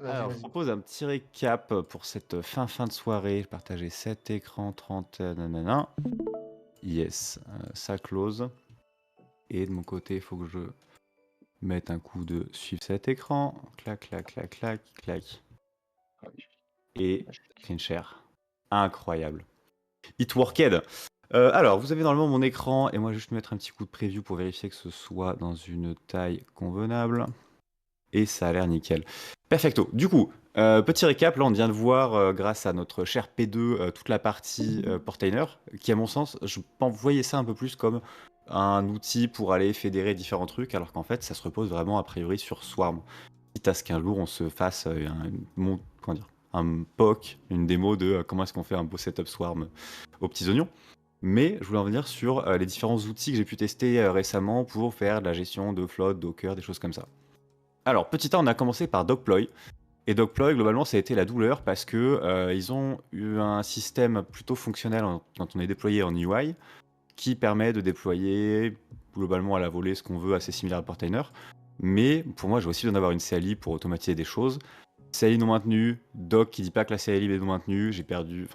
Vas-y, Alors, je vous vas-y. propose un petit récap pour cette fin de soirée. Partager 7 écrans, 30, nanana. Yes, ça close. Et de mon côté, il faut que je mette un coup de suivre cet écran. Clac, clac, clac, clac, clac. Et clean share. Incroyable. It worked. Alors, vous avez normalement mon écran et moi, je vais juste mettre un petit coup de preview pour vérifier que ce soit dans une taille convenable. Et ça a l'air nickel. Perfecto. Du coup, petit récap, là on vient de voir, grâce à notre cher P2, toute la partie Portainer, qui à mon sens, je voyais ça un peu plus comme un outil pour aller fédérer différents trucs, alors qu'en fait ça se repose vraiment a priori sur Swarm. Quitte à ce qu'un jour on se fasse comment dire, un POC, une démo de comment est-ce qu'on fait un beau setup Swarm aux petits oignons. Mais je voulais en venir sur les différents outils que j'ai pu tester récemment pour faire de la gestion de flotte, Docker, des choses comme ça. Alors, petit 1, on a commencé par Dogploy. Et Dogploy, globalement, ça a été la douleur parce que ils ont eu un système plutôt fonctionnel quand on est déployé en UI qui permet de déployer globalement à la volée ce qu'on veut, assez similaire à Portainer. Mais pour moi, j'ai aussi besoin d'avoir une CLI pour automatiser des choses. CLI non maintenue, Doc qui dit pas que la CLI est non maintenue.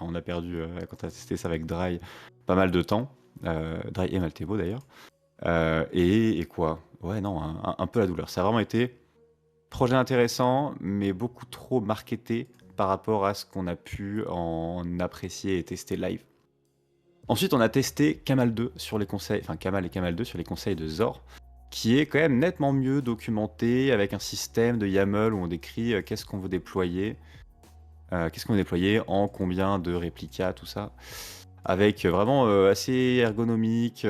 On a perdu, quand on a testé ça avec Dry, pas mal de temps. Dry et Maltebo d'ailleurs. Et quoi? Ouais, non, un peu la douleur. Ça a vraiment été projet intéressant, mais beaucoup trop marketé par rapport à ce qu'on a pu en apprécier et tester live. Ensuite, on a testé Kamal 2 sur les conseils, enfin Kamal et Kamal 2 sur les conseils de Zor, qui est quand même nettement mieux documenté avec un système de YAML où on décrit qu'est-ce qu'on veut déployer, en combien de réplicas, tout ça, avec vraiment assez ergonomique.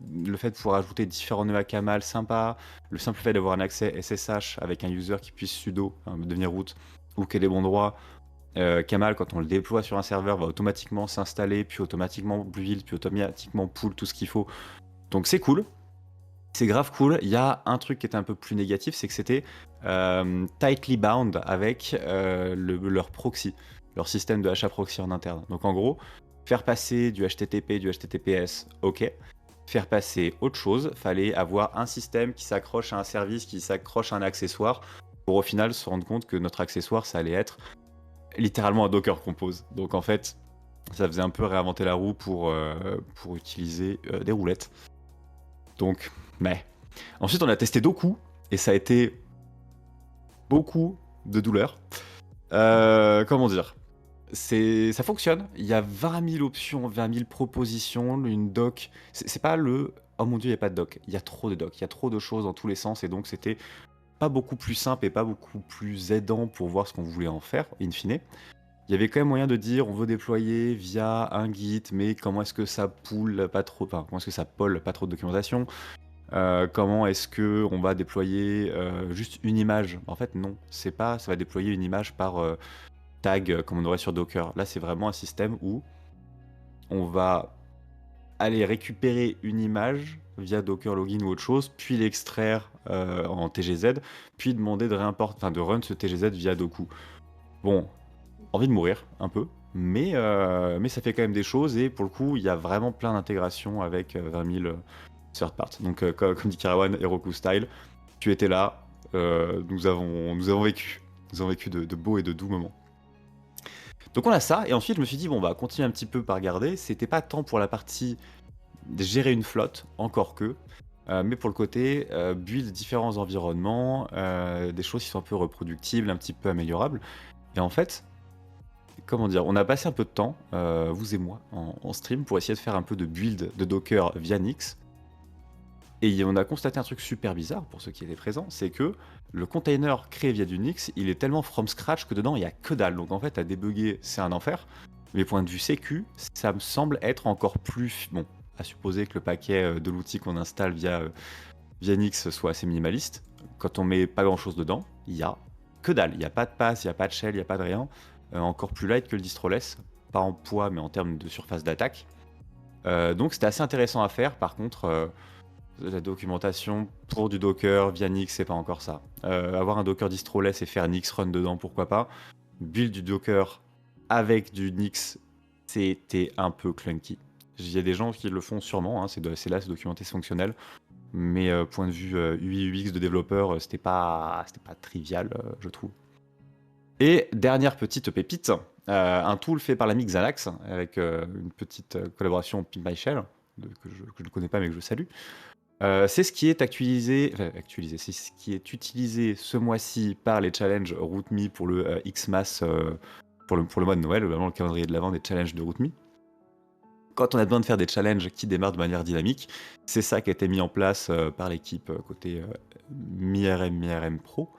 Le fait de pouvoir ajouter différents nœuds à Kamal, sympa. Le simple fait d'avoir un accès SSH avec un user qui puisse sudo, devenir root, ou qu'il ait les bons droits. Kamal, quand on le déploie sur un serveur, va automatiquement s'installer, puis automatiquement build, puis automatiquement pull tout ce qu'il faut. Donc c'est cool. C'est grave cool. Il y a un truc qui était un peu plus négatif, c'est que c'était tightly bound avec leur proxy, leur système de HA proxy en interne. Donc en gros, faire passer du HTTP, du HTTPS, ok. Faire passer autre chose, fallait avoir un système qui s'accroche à un service, qui s'accroche à un accessoire, pour au final se rendre compte que notre accessoire, ça allait être littéralement un Docker Compose. Donc en fait, ça faisait un peu réinventer la roue pour utiliser des roulettes. Donc, mais. Ensuite, on a testé Doku, et ça a été beaucoup de douleur. Comment dire, ça fonctionne. Il y a 20 000 options, 20 000 propositions, une doc. C'est pas le oh mon dieu, il n'y a pas de doc. Il y a trop de docs, il y a trop de choses dans tous les sens, et donc c'était pas beaucoup plus simple et pas beaucoup plus aidant pour voir ce qu'on voulait en faire, in fine. Il y avait quand même moyen de dire on veut déployer via un Git, mais comment est-ce que ça pool pas trop, enfin, comment est-ce que ça poll pas trop de documentation. Comment est-ce que on va déployer juste une image? En fait, non, c'est pas. Ça va déployer une image par tag comme on aurait sur Docker. Là, c'est vraiment un système où on va aller récupérer une image via Docker login ou autre chose, puis l'extraire en TGZ, puis demander de run ce TGZ via Doku. Bon, envie de mourir un peu, mais ça fait quand même des choses, et pour le coup, il y a vraiment plein d'intégrations avec 20 000 third part. Donc, comme dit Karawan, Heroku Style, tu étais là, nous avons vécu. Nous avons vécu de beaux et de doux moments. Donc on a ça, et ensuite je me suis dit, bon, bah, continuer un petit peu par regarder. C'était pas tant pour la partie de gérer une flotte, encore que, mais pour le côté build différents environnements, des choses qui sont un peu reproductibles, un petit peu améliorables. Et en fait, comment dire, on a passé un peu de temps, vous et moi, en stream, pour essayer de faire un peu de build de Docker via Nix. Et on a constaté un truc super bizarre pour ceux qui étaient présents, c'est que le container créé via du Nix, il est tellement from scratch que dedans il y a que dalle. Donc en fait, à débugger, c'est un enfer. Mais point de vue sécu, ça me semble être encore plus bon. À supposer que le paquet de l'outil qu'on installe via Nix soit assez minimaliste. Quand on met pas grand chose dedans, il y a que dalle. Il n'y a pas de pass, il n'y a pas de shell, il n'y a pas de rien. Encore plus light que le distroless, pas en poids mais en termes de surface d'attaque. Donc c'était assez intéressant à faire. Par contre, la documentation pour du Docker via Nix, c'est pas encore ça. Avoir un Docker distroless et faire Nix run dedans, pourquoi pas. Build du Docker avec du Nix, c'était un peu clunky. Il y a des gens qui le font sûrement, hein, c'est là, c'est documenté, c'est fonctionnel. Mais point de vue UI UX de développeur, c'était pas trivial, je trouve. Et dernière petite pépite, un tool fait par l'ami Xanax, avec une petite collaboration Pimp My Shell, que je ne connais pas mais que je salue. C'est ce qui est c'est ce qui est utilisé ce mois-ci par les challenges RootMe pour le Xmas, pour le mois de Noël, vraiment le calendrier de l'avant des challenges de RootMe. Quand on a besoin de faire des challenges qui démarrent de manière dynamique, c'est ça qui a été mis en place par l'équipe côté MIRM Pro.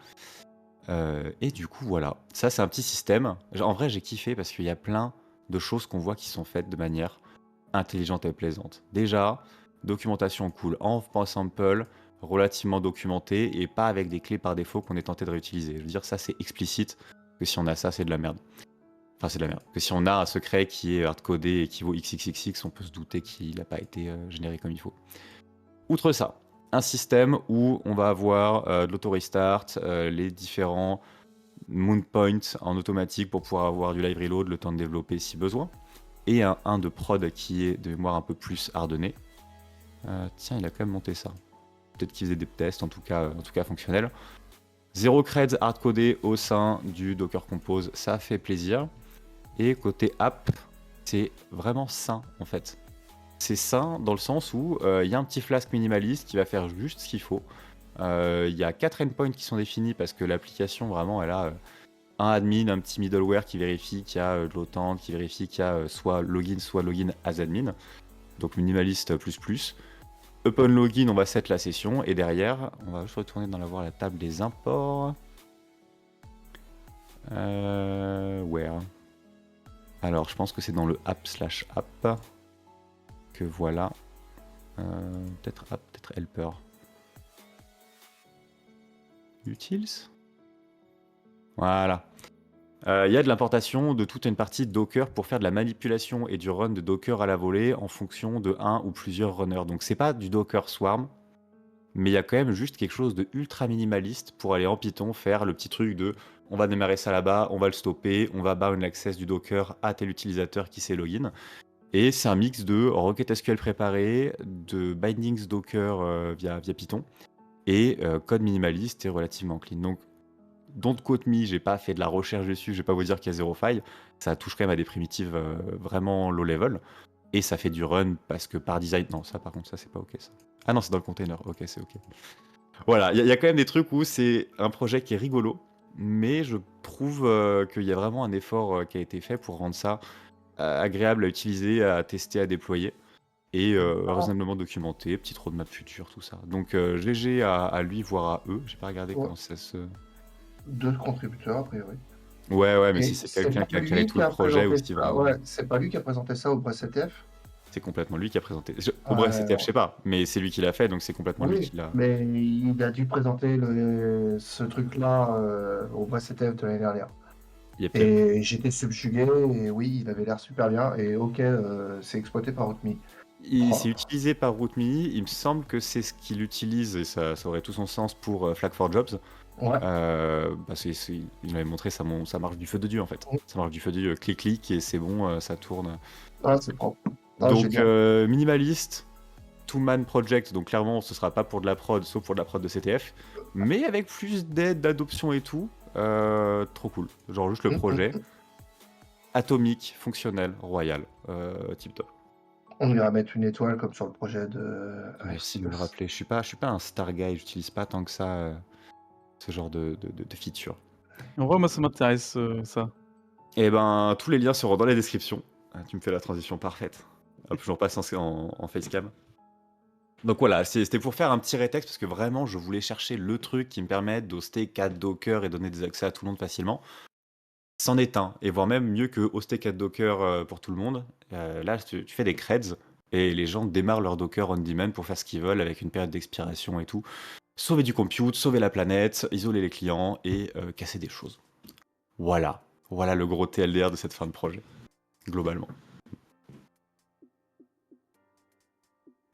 Et du coup, voilà. Ça, c'est un petit système. En vrai, j'ai kiffé parce qu'il y a plein de choses qu'on voit qui sont faites de manière intelligente et plaisante. Déjà, documentation cool, sample, relativement documenté et pas avec des clés par défaut qu'on est tenté de réutiliser. Je veux dire, ça, c'est explicite que si on a ça, c'est de la merde. Enfin, c'est de la merde. Que si on a un secret qui est hardcodé et qui vaut XXXX, on peut se douter qu'il n'a pas été généré comme il faut. Outre ça, un système où on va avoir de l'auto-restart, les différents moon points en automatique pour pouvoir avoir du live reload, le temps de développer si besoin. Et un de prod qui est de mémoire un peu plus hardené. Tiens, il a quand même monté ça. Peut-être qu'il faisait des tests, en tout cas fonctionnels. 0 creds hardcodé au sein du Docker Compose, ça fait plaisir. Et côté app, c'est vraiment sain en fait. C'est sain dans le sens où il y a un petit flask minimaliste qui va faire juste ce qu'il faut. Il y a 4 endpoints qui sont définis parce que l'application vraiment elle a un admin, un petit middleware qui vérifie qu'il y a de l'authent, qui vérifie qu'il y a soit login as admin. Donc minimaliste plus. Upon login, on va set la session et derrière, on va juste retourner dans la table des imports. Where? Alors, je pense que c'est dans le app/app que voilà. Peut-être app, peut-être helper. Utils? Voilà. Il y a de l'importation de toute une partie de Docker pour faire de la manipulation et du run de Docker à la volée en fonction de un ou plusieurs runners. Donc c'est pas du Docker Swarm, mais il y a quand même juste quelque chose de ultra minimaliste pour aller en Python faire le petit truc de on va démarrer ça là-bas, on va le stopper, on va bound l'access du Docker à tel utilisateur qui sait login. Et c'est un mix de requêtes SQL préparées, de bindings Docker via Python, et code minimaliste et relativement clean. Donc, don't quote me, j'ai pas fait de la recherche dessus, je vais pas vous dire qu'il y a zéro faille. Ça touche quand même à des primitives vraiment low level. Et ça fait du run parce que par design. Non, ça par contre, ça c'est pas ok ça. Ah non, c'est dans le container, ok, c'est ok. Voilà, il y a quand même des trucs où c'est un projet qui est rigolo, mais je trouve qu'il y a vraiment un effort qui a été fait pour rendre ça agréable à utiliser, à tester, à déployer. Et raisonnablement documenté, petite roadmap future, tout ça. Donc GG à lui, voire à eux. J'ai pas regardé Ouais. comment ça se. 2 contributeurs, a priori. Ouais, mais Et si c'est quelqu'un pas qui a créé lui tout qui le a projet ou présenté si ça, vraiment. ouais, c'est pas lui qui a présenté ça au BressETF. C'est complètement lui qui a présenté. Au bref, c'était, je sais pas, mais c'est lui qui l'a fait, donc c'est complètement lui Oui, qui l'a. mais il a dû présenter ce truc-là au BressETF de l'année dernière. Yep. Et j'étais subjugué, et oui, il avait l'air super bien, et ok, c'est exploité par RootMe. C'est utilisé par RootMe. Il me semble que c'est ce qu'il utilise, et ça aurait tout son sens pour Flag4Jobs. Ouais. Il avait montré ça marche du feu de Dieu en fait. Ça marche du feu de Dieu, clic et c'est bon, ça tourne. Ah, c'est propre. Ah, Donc génial. minimaliste, two-man project, donc clairement ce sera pas pour de la prod, sauf pour de la prod de CTF, mais avec plus d'aide, d'adoption et tout, trop cool. Genre juste le projet, atomique, fonctionnel, royal, tip top. On ira mettre une étoile comme sur le projet de Merci de me le Aristides. rappeler, je suis pas un star guy, j'utilise pas tant que ça ce genre de feature. En vrai, moi, ça m'intéresse, ça. Et ben, tous les liens seront dans la description. Ah, tu me fais la transition parfaite. Hop, je repasse en facecam. Donc voilà, c'était pour faire un petit rétexte parce que vraiment, je voulais chercher le truc qui me permette d'hoster 4 Docker et donner des accès à tout le monde facilement. C'en est un, et voire même mieux que hoster 4 Docker pour tout le monde. Là, tu fais des creds et les gens démarrent leur Docker on demand pour faire ce qu'ils veulent avec une période d'expiration et tout. Sauver du compute, sauver la planète, isoler les clients et casser des choses. Voilà le gros TLDR de cette fin de projet, globalement.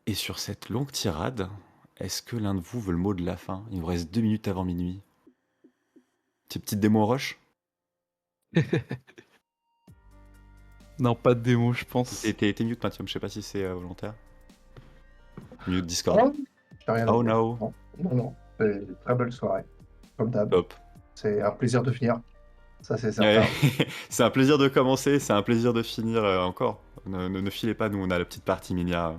Et sur cette longue tirade, est-ce que l'un de vous veut le mot de la fin? Il nous reste 2 minutes avant minuit. Petite démo en rush? Non, pas de démo, je pense. T'es mute, Mathieu, je sais pas si c'est volontaire. Mute Discord. Oh, j'ai rien à Oh dire. no. Non. C'est une très belle soirée, comme d'hab. Top. C'est un plaisir de venir. Ça c'est Ouais. certain. C'est un plaisir de commencer, c'est un plaisir de finir encore. Ne filez pas, nous on a la petite partie Minia.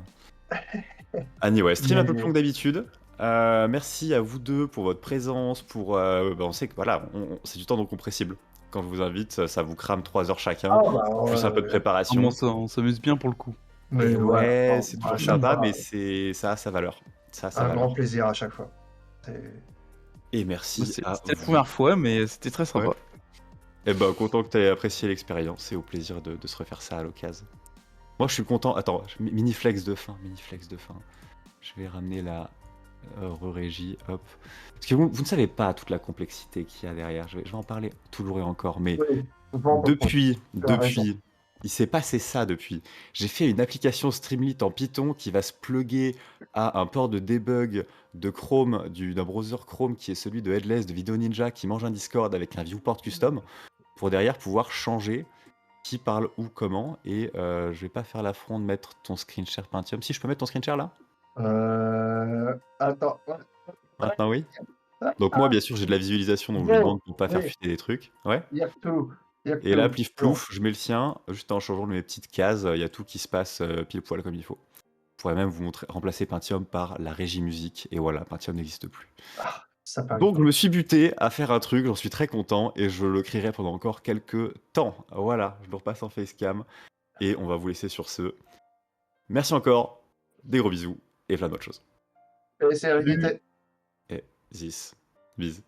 Anyway, stream un peu plus long Mais que d'habitude. Merci à vous deux pour votre présence. On sait que voilà, c'est du temps non compressible. Quand je vous invite, ça vous crame 3 heures chacun, ah bah plus un peu de Ah, préparation. mais on s'amuse bien pour le coup. mais Et voilà, ouais, enfin, c'est à toujours chaque sympa, fois, mais ça a sa valeur. Ça a sa un grand valeur. plaisir à chaque fois. C'est Et Bah, merci à C'était la vous. première fois, mais c'était très sympa. Ouais. Et ben, content que tu aies apprécié l'expérience et au plaisir de se refaire ça à l'occasion. Moi, je suis content. Attends, mini flex de fin, mini flex de fin. Je vais ramener la régie, hop. Parce que vous ne savez pas toute la complexité qu'il y a derrière. Je vais en parler toujours et encore, mais oui, souvent, depuis, tu as raison. il s'est passé ça depuis. J'ai fait une application Streamlit en Python qui va se plugger à un port de debug de Chrome, d'un browser Chrome qui est celui de Headless, de Video Ninja, qui mange un Discord avec un viewport custom, pour derrière pouvoir changer qui parle où, comment. Et je vais pas faire l'affront de mettre ton screen share Pentium. Si je peux mettre ton screen share là? Attends. Maintenant oui. Donc moi, bien sûr, j'ai de la visualisation, donc je lui Bon, demande pour pas faire oui, fuiter des trucs. Ouais. il y a tout. Il y a Et là, tout. plif Bon. plouf, je mets le sien, juste en changeant mes petites cases, il y a tout qui se passe pile poil comme il faut. Je pourrais même vous montrer, remplacer Pentium par la régie musique, et voilà, Pentium n'existe plus. Ah, ça paraît. Donc je me suis buté à faire un truc, j'en suis très content, et je le crierai pendant encore quelques temps. Voilà, je le repasse en facecam, et on va vous laisser sur ce. Merci encore, des gros bisous, et plein d'autres choses. Et c'est Hérédité. Et 10. Bis.